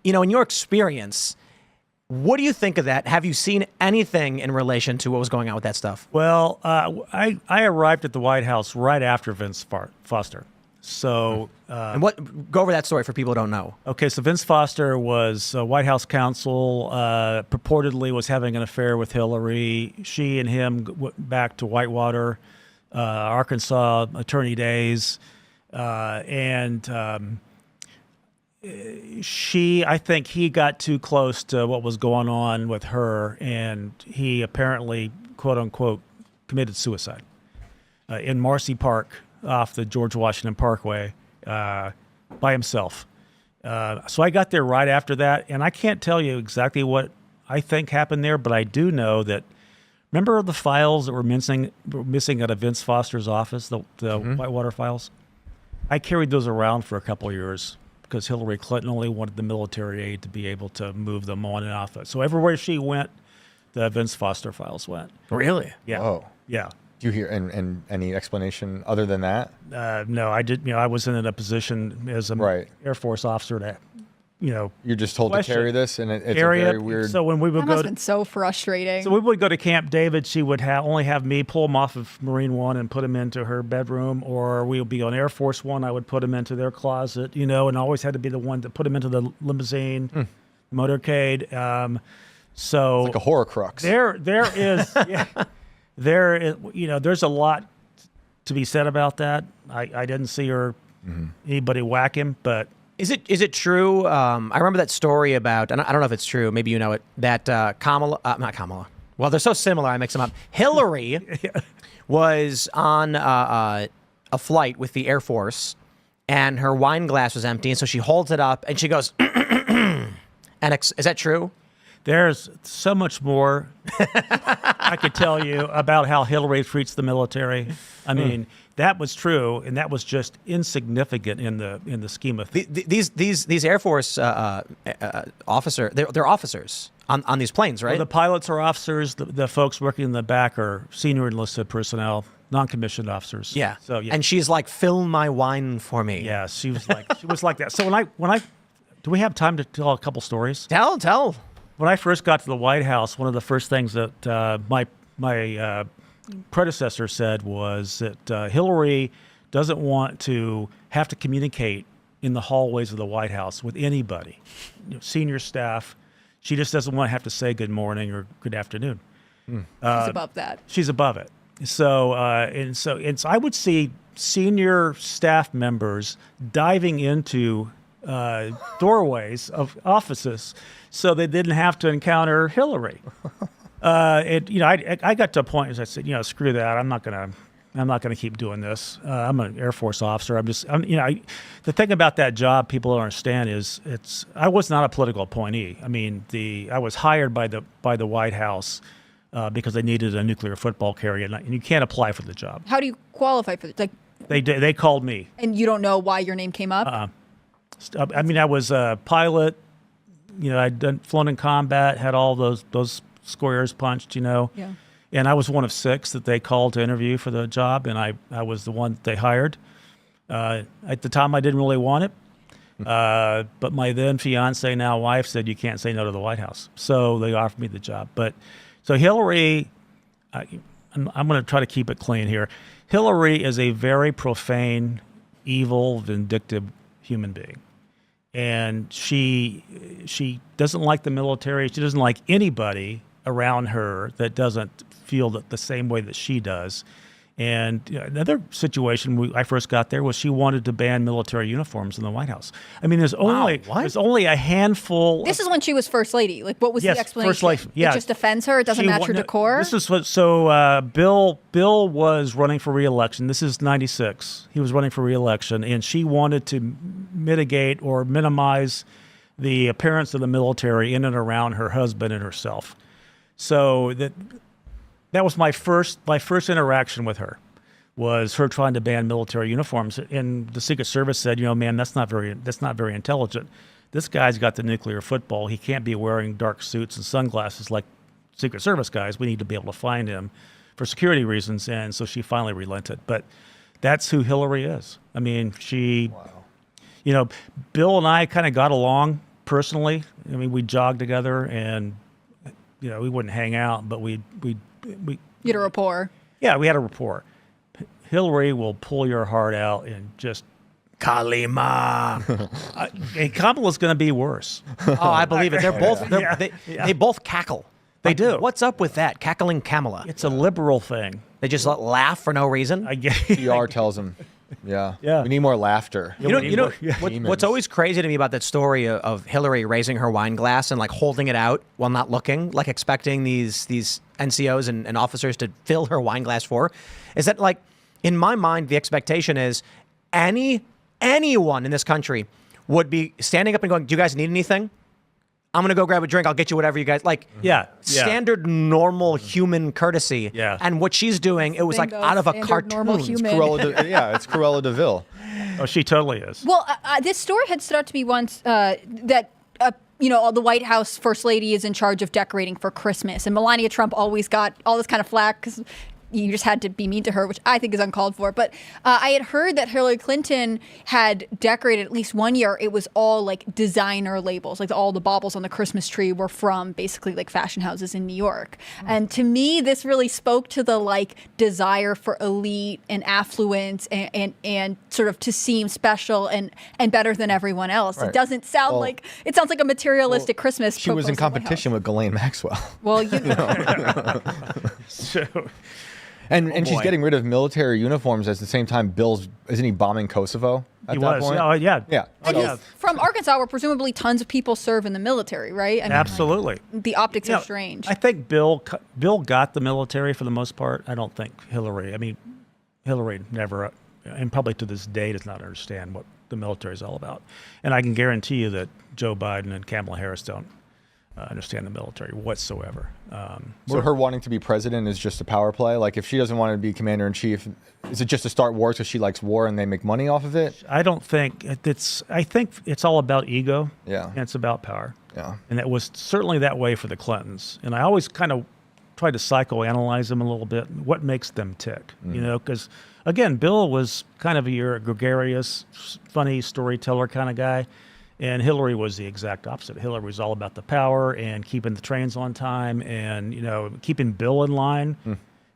in your experience, what do you think of that? Have you seen anything in relation to what was going on with that stuff? Well, I arrived at the White House right after Vince Foster. So, and go over that story for people who don't know. Okay, so Vince Foster was White House counsel, purportedly was having an affair with Hillary. She and him went back to Whitewater, Arkansas, attorney days. I think he got too close to what was going on with her, and he apparently, quote unquote, committed suicide in Marcy Park off the George Washington Parkway by himself. So I got there right after that, and I can't tell you exactly what I think happened there, but I do know that, remember the files that were missing out of Vince Foster's office, the Whitewater files? I carried those around for a couple of years because Hillary Clinton only wanted the military aid to be able to move them on and off it. So everywhere she went, the Vince Foster files went. Really? Yeah. Whoa. Yeah. Do you hear and any explanation other than that? No, I did. I wasn't in a position as an Air Force officer to, You're just told to carry this, and it's a carry very it. weird. So when we would That go, must have been so frustrating. so we would go to Camp David. She would only have me pull them off of Marine One and put them into her bedroom, or we would be on Air Force One. I would put them into their closet, and always had to be the one to put them into the limousine, motorcade. So it's like a horror crux. There is, there is, there's a lot to be said about that. I didn't see anybody whack him, but. Is it true? I remember that story about, and I don't know if it's true, maybe you know it, that Kamala, not Kamala. Well, they're so similar, I mix them up. Hillary was on a flight with the Air Force, and her wine glass was empty, and so she holds it up, and she goes, and is that true? There's so much more I could tell you about how Hillary treats the military. I mean, that was true, and that was just insignificant in the scheme of things. These Air Force officer, they're officers on these planes, right? Well, the pilots are officers. The folks working in the back are senior enlisted personnel, non-commissioned officers. Yeah. So yeah. And she's like, "Fill my wine for me." Yeah, she was like that. So when I do we have time to tell a couple stories? Tell. When I first got to the White House, one of the first things that my predecessor said was that Hillary doesn't want to have to communicate in the hallways of the White House with anybody, senior staff. She just doesn't want to have to say good morning or good afternoon. She's above that. She's above it. So I would see senior staff members diving into doorways of offices so they didn't have to encounter Hillary. I got to a point as I said, screw that. I'm not gonna keep doing this. I'm an Air Force officer. The thing about that job people don't understand is I was not a political appointee. I mean, I was hired by the White House because they needed a nuclear football carrier, and you can't apply for the job. How do you qualify for it? They called me. And you don't know why your name came up? I mean, I was a pilot. I'd flown in combat, had all those squares punched, Yeah. And I was one of 6 that they called to interview for the job, and I was the one they hired. At the time, I didn't really want it, but my then fiance, now wife, said you can't say no to the White House, so they offered me the job. So Hillary, I'm going to try to keep it clean here. Hillary is a very profane, evil, vindictive human being. And she doesn't like the military. She doesn't like anybody around her that doesn't feel the same way that she does. And another situation I first got there was she wanted to ban military uniforms in the White House. I mean, there's only a handful. This is when she was First Lady. What was the explanation? First Lady. Yeah, it just offends her. It doesn't match her decor. This is Bill was running for re-election. This is '96. He was running for re-election, and she wanted to mitigate or minimize the appearance of the military in and around her husband and herself. So that was my first interaction with her, was her trying to ban military uniforms. And the Secret Service said, man, that's not very intelligent. This guy's got the nuclear football. He can't be wearing dark suits and sunglasses like Secret Service guys. We need to be able to find him for security reasons. And so she finally relented. But that's who Hillary is. I mean, Bill and I kind of got along personally. I mean, we jogged together, and we wouldn't hang out, but we You had a rapport. yeah, we had a rapport. Hillary will pull your heart out and just Kalima. And Kamala's going to be worse. Oh, I believe it. They both cackle. They do. What's up with that? Cackling Kamala. It's a liberal thing. They just laugh for no reason. I guess. PR tells them, yeah, we need more laughter. What's always crazy to me about that story of Hillary raising her wine glass and like holding it out while not looking, like expecting these NCOs and officers to fill her wine glass for, is that like in my mind the expectation is anyone in this country would be standing up and going, "Do you guys need anything? I'm going to go grab a drink. I'll get you whatever you guys like." Standard, normal human courtesy. Yeah. And what she's doing, it was like out of a cartoon. Normal It's human. it's Cruella de Vil. Oh, she totally is. Well, this story had stood out to me once that the White House First Lady is in charge of decorating for Christmas, and Melania Trump always got all this kind of flack because you just had to be mean to her, which I think is uncalled for. But I had heard that Hillary Clinton had decorated at least one year. It was all like designer labels, like all the baubles on the Christmas tree were from basically like fashion houses in New York. And to me, this really spoke to the like desire for elite and affluence and sort of to seem special and better than everyone else. Right. It doesn't sound it sounds like a materialistic Christmas. She was in competition with Ghislaine Maxwell. Well, you know. So, And she's getting rid of military uniforms at the same time. Isn't he bombing Kosovo at he that was. point? Oh, yeah. Yeah. And So- he's from Arkansas, where presumably tons of people serve in the military, right? I mean, Absolutely. the optics are strange. I think Bill got the military for the most part. I don't think Hillary. I mean, Hillary never, and probably to this day, does not understand what the military is all about. And I can guarantee you that Joe Biden and Kamala Harris don't understand the military whatsoever. So her wanting to be president is just a power play? Like if she doesn't want to be commander in chief, is it just to start war because she likes war and they make money off of it? I don't think I think it's all about ego. Yeah. And it's about power. Yeah. And that was certainly that way for the Clintons. And I always kind of try to psychoanalyze them a little bit. What makes them tick? Because again, Bill was kind of a gregarious, funny storyteller kind of guy. And Hillary was the exact opposite. Hillary was all about the power and keeping the trains on time and, keeping Bill in line.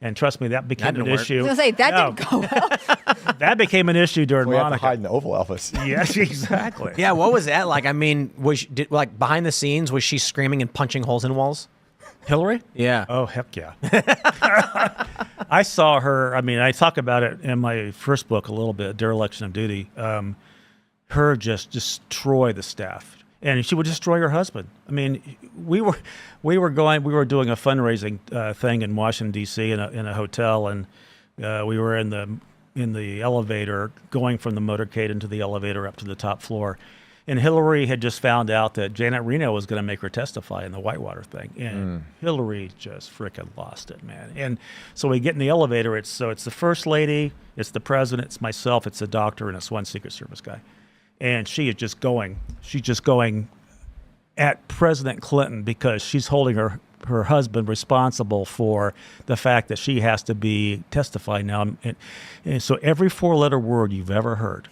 And trust me, that became an issue. I was going to say, that didn't go well. That became an issue during We have to Monica. hide in the Oval Office. Yes, exactly. Yeah, what was that like? I mean, behind the scenes, was she screaming and punching holes in walls? Hillary? Yeah. Oh, heck yeah. I saw her. I mean, I talk about it in my first book a little bit, Dereliction of Duty. Her just destroy the staff, and she would destroy her husband. I mean, we were doing a fundraising thing in Washington D.C. in a hotel, and we were in the elevator going from the motorcade into the elevator up to the top floor. And Hillary had just found out that Janet Reno was going to make her testify in the Whitewater thing. And Hillary just freaking lost it, man. And so we get in the elevator. It's the First Lady, it's the President, it's myself, it's the doctor, and it's one Secret Service guy. And she's just going at President Clinton because she's holding her husband responsible for the fact that she has to be testifying now. And so every four-letter word you've ever heard,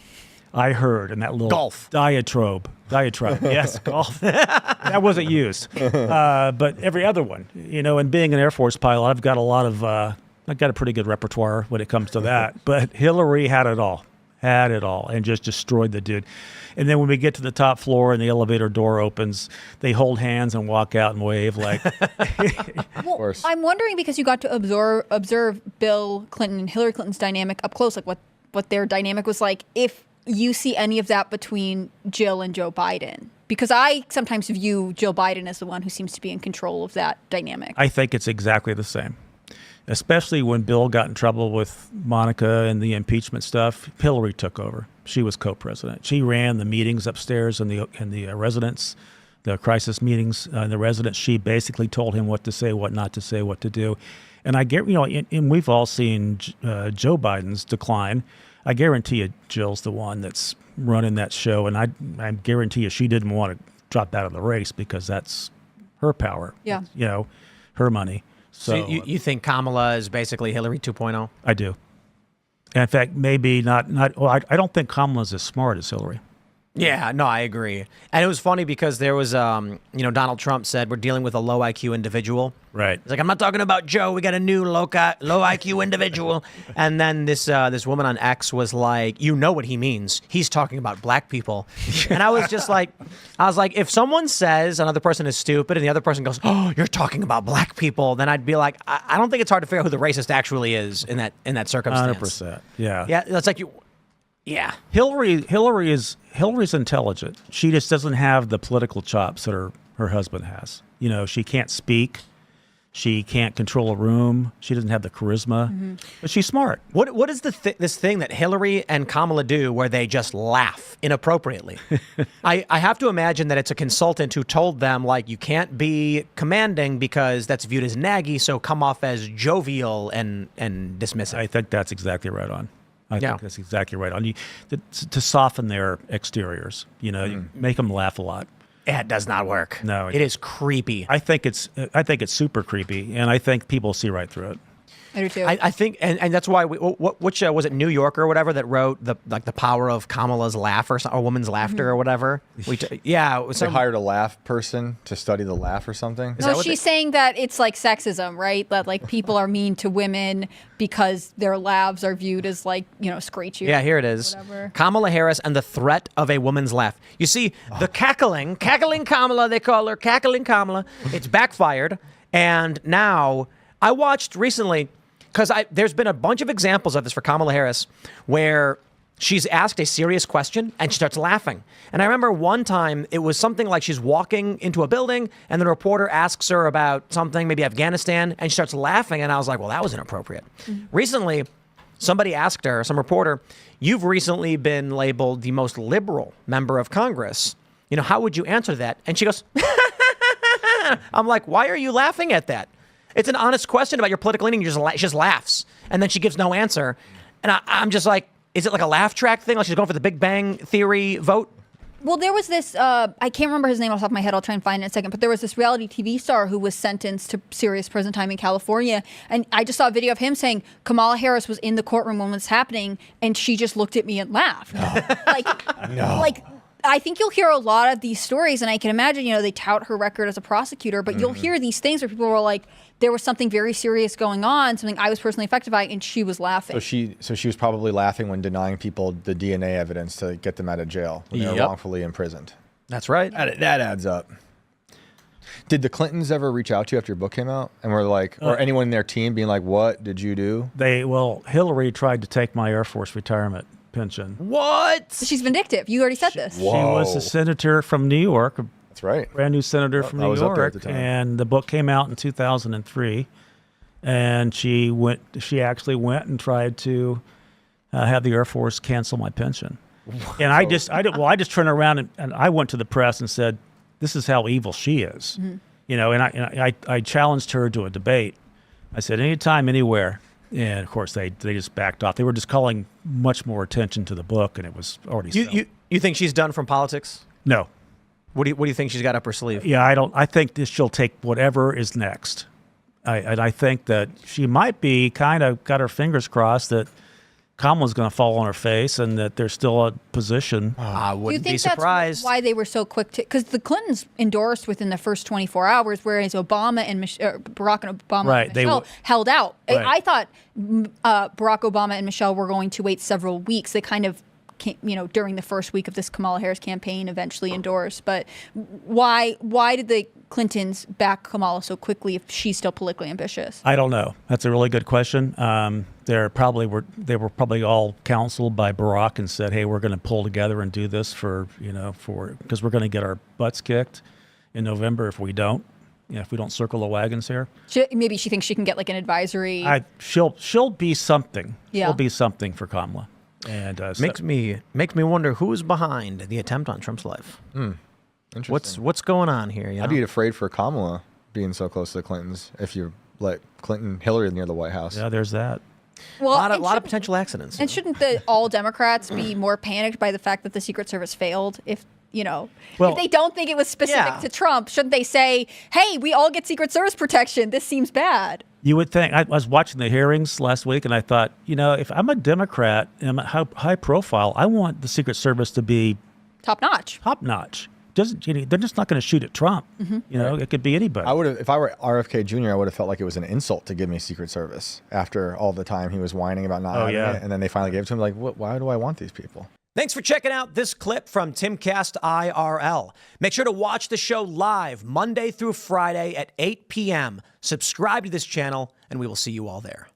I heard in that little golf diatribe. Yes, golf. That wasn't used. But every other one, and being an Air Force pilot, I've got a pretty good repertoire when it comes to that. But Hillary had it all, and just destroyed the dude. And then when we get to the top floor and the elevator door opens, they hold hands and walk out and wave like. Well, I'm wondering because you got to observe Bill Clinton and Hillary Clinton's dynamic up close, like what their dynamic was like. If you see any of that between Jill and Joe Biden, because I sometimes view Jill Biden as the one who seems to be in control of that dynamic. I think it's exactly the same, especially when Bill got in trouble with Monica and the impeachment stuff. Hillary took over. She was co-president. She ran the meetings upstairs in the residence, the crisis meetings in the residence. She basically told him what to say, what not to say, what to do. And I get, and we've all seen Joe Biden's decline. I guarantee you Jill's the one that's running that show, and I guarantee you she didn't want to drop out of the race because that's her power. Yeah. Her money. So you think Kamala is basically Hillary 2.0? I do. In fact, maybe not. Well, I don't think Kamala's as smart as Hillary. Yeah, no, I agree. And it was funny because there was, Donald Trump said we're dealing with a low IQ individual. Right. It's like, I'm not talking about Joe. We got a new low IQ individual. And then this woman on X was like, you know what he means. He's talking about black people. And I was like, if someone says another person is stupid and the other person goes, oh, you're talking about black people, then I'd be like, I don't think it's hard to figure out who the racist actually is in that circumstance. 100%. Yeah. Yeah, that's like you. Yeah. Hillary's intelligent. She just doesn't have the political chops that her husband has. She can't speak. She can't control a room. She doesn't have the charisma, but she's smart. What is this thing that Hillary and Kamala do where they just laugh inappropriately? I have to imagine that it's a consultant who told them, like, you can't be commanding because that's viewed as naggy, so come off as jovial and dismissive. I think that's exactly right on. I think that's exactly right on. To soften their exteriors, you make them laugh a lot. It does not work. No, it is creepy. I think it's super creepy, and I think people see right through it. I do too. I think, and that's why which was it, New Yorker or whatever, that wrote the power of Kamala's laugh or a woman's laughter or whatever. It was They hired a laugh person to study the laugh or something. No, she's saying that it's like sexism, right? That like people are mean to women because their laughs are viewed as like, screechy. Yeah, here it is. Whatever. Kamala Harris and the threat of a woman's laugh. You see, the cackling Kamala, they call her cackling Kamala. It's backfired. And now I watched recently, because there's been a bunch of examples of this for Kamala Harris where she's asked a serious question and she starts laughing. And I remember one time it was something like she's walking into a building and the reporter asks her about something, maybe Afghanistan, and she starts laughing. And I was like, well, that was inappropriate. Recently, somebody asked her, some reporter, you've recently been labeled the most liberal member of Congress. How would you answer that? And she goes, I'm like, why are you laughing at that? It's an honest question about your political leaning. She just laughs. And then she gives no answer. And I'm just like, is it like a laugh track thing? Like she's going for the Big Bang Theory vote? Well, there was this, I can't remember his name off the top of my head. I'll try and find it in a second. But there was this reality TV star who was sentenced to serious prison time in California. And I just saw a video of him saying Kamala Harris was in the courtroom when it was happening. And she just looked at me and laughed. I think you'll hear a lot of these stories, and I can imagine, they tout her record as a prosecutor, but you'll hear these things where people were like, there was something very serious going on, something I was personally affected by, and she was laughing. So she was probably laughing when denying people the DNA evidence to get them out of jail when they were wrongfully imprisoned. That's right. That adds up. Did the Clintons ever reach out to you after your book came out and were like, or anyone in their team being like, what did you do? Hillary tried to take my Air Force retirement pension. What? She's vindictive. You already said this. Whoa. She was a senator from New York. That's right. Brand new senator from New I was up there York. at the time. And the book came out in 2003. And she actually went and tried to have the Air Force cancel my pension. Whoa. And I just turned around and I went to the press and said, this is how evil she is. And I challenged her to a debate. I said, anytime, anywhere. And of course, they just backed off. They were just calling much more attention to the book, and it was already. You think she's done from politics? No. What do you think she's got up her sleeve? Yeah, I don't. I think she'll take whatever is next. I think that she might be kind of got her fingers crossed that Kamala's going to fall on her face and that there's still a position. I wouldn't be That's surprised. why they were so quick to, because the Clintons endorsed within the first 24 hours, whereas Obama and Barack and Obama and Michelle held out. Right. I thought Barack Obama and Michelle were going to wait several weeks. They kind of came, during the first week of this Kamala Harris campaign, eventually endorsed. But why did the Clintons back Kamala so quickly if she's still politically ambitious? I don't know. That's a really good question. They were probably all counseled by Barack and said, "Hey, we're going to pull together and do this because we're going to get our butts kicked in November if we don't. If we don't circle the wagons here." Maybe she thinks she can get like an advisory. She'll be something. Yeah. She'll be something for Kamala. And makes me wonder who's behind the attempt on Trump's life. Interesting. What's going on here? I'd be afraid for Kamala being so close to the Clintons if you let Hillary near the White House. Yeah, there's that. Well, a lot of potential accidents. And shouldn't all Democrats be more panicked by the fact that the Secret Service failed? If they don't think it was specific to Trump, shouldn't they say, "Hey, we all get Secret Service protection. This seems bad." You would think. I was watching the hearings last week, and I thought, if I'm a Democrat and I'm high profile, I want the Secret Service to be top notch. Top notch. They're just not going to shoot at Trump. It could be anybody. I would have, if I were RFK Jr., I would have felt like it was an insult to give me Secret Service after all the time he was whining about not having it, and then they finally gave it to him. Like, why do I want these people? Thanks for checking out this clip from Timcast IRL. Make sure to watch the show live Monday through Friday at 8 p.m. Subscribe to this channel, and we will see you all there.